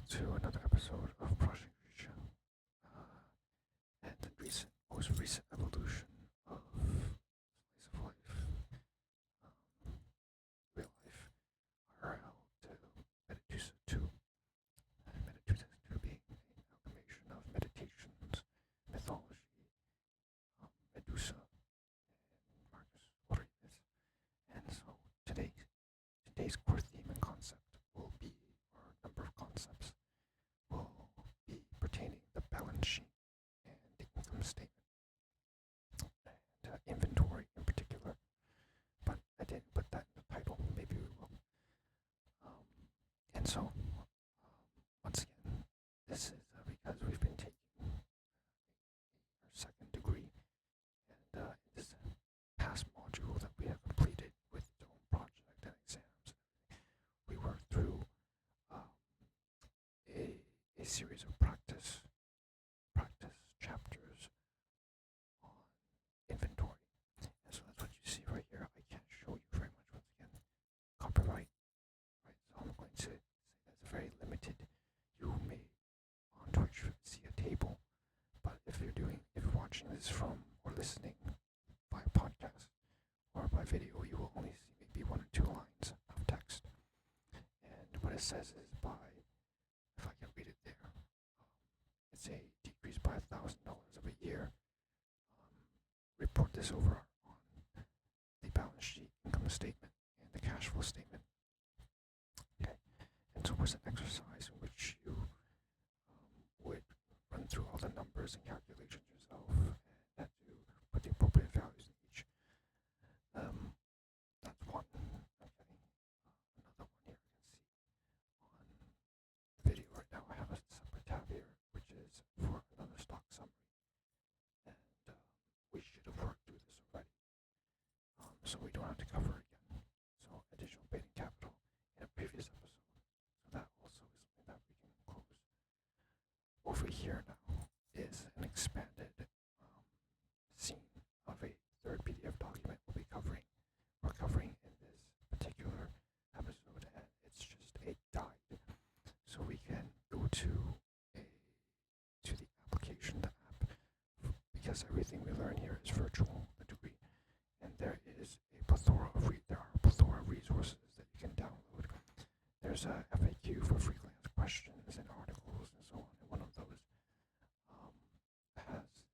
to another episode of Project Risha, and the most recent evolution of slice of life, real life, IRL to Medusa II. Medusa II being an amalgamation of meditations, mythology, Medusa, and Marcus Aurelius. And so today's core theme and concept will be, or number of concepts, will be pertaining to the balance sheet and the income statement and inventory in particular. But I didn't put that in the title. Maybe we will. And so, once again, this is because we've been taking our second degree, and this past module that we have completed with its own project and exams, we worked through a series of practice chapters on inventory. And so that's what you see right here. I can't show you very much once again. Copyright, right? So I'm going to say that's very limited. You may on Twitch see a table, but if you're watching this from or listening by podcast or by video, you will only see maybe 1 or 2 lines of text. And what it says is if I can read it there, it's a decrease by $1,000 of a year. Report this over on the balance sheet, income statement, and the cash flow statement. Okay, and so it was an exercise in which you would run through all the numbers and calculations yourself, and had to put the appropriate values in each. That's one. Okay. Another one here I can see on the video right now. I have a separate tab here, which is for another stock summary, and we should have worked through this already, so we don't have to cover it again. So additional paid capital in a previous episode. So that also is something that we can close. Over here now is an expanded scene of a third PDF document we're covering in this particular episode, and it's just a guide. So we can go to the application, the app, because everything we learn here is virtual, the degree, and there are a plethora of resources that you can download. There's a FAQ for freelance questions and articles and so on, and one of those has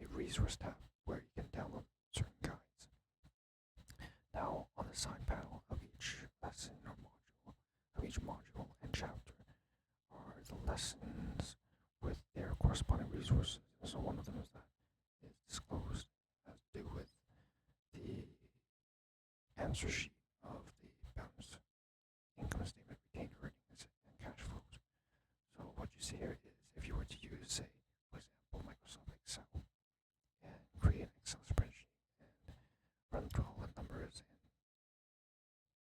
a resource tab where you can download certain guides. Now, on the side panel of each lesson or module and chapter are the lessons with their corresponding resources. So one of them is disclosed, has to do with the answer sheet of the balance, income statement, retained earnings, and cash flows. So what you see here is if you were to use, say, for example, Microsoft Excel, and create an Excel spreadsheet and run through all the numbers and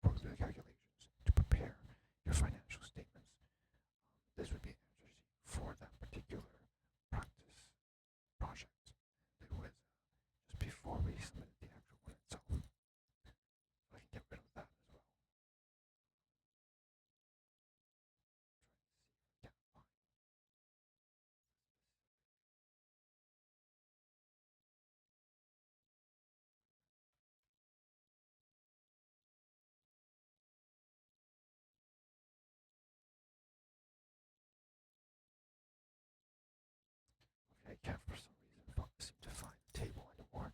work through the calculations to prepare your financial statements, this would be an answer sheet for that particular practice project. It was just before we submitted the actual one itself. So I can get rid of that as well. Try to see if I can find. Okay, I can't for some reason seem to find the table anymore,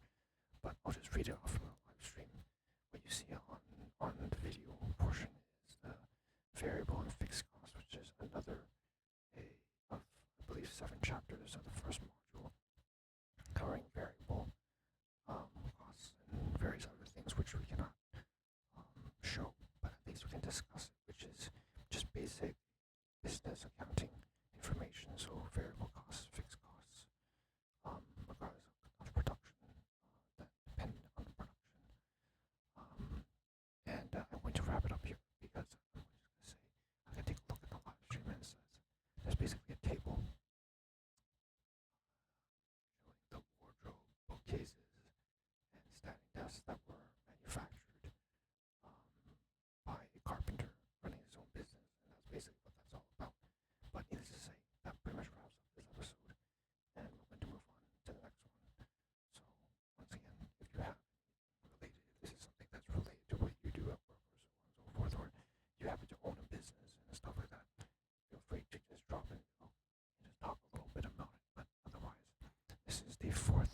but I'll just read it off from the live stream. What you see on the video portion is the variable and fixed cost, which is another of, I believe, 7 chapters of the first module, covering variable costs and various other things which we cannot show, but at least we can discuss it, which is just basic business accounting information. So variable costs, fixed costs, regardless of production, that depend on the production. And I'm going to wrap it up here because I'm just going to say I can take a look at the live stream, and it says there's basically a table showing the wardrobe, bookcases, and standing desks that were manufactured by a carpenter running his own business. This is the fourth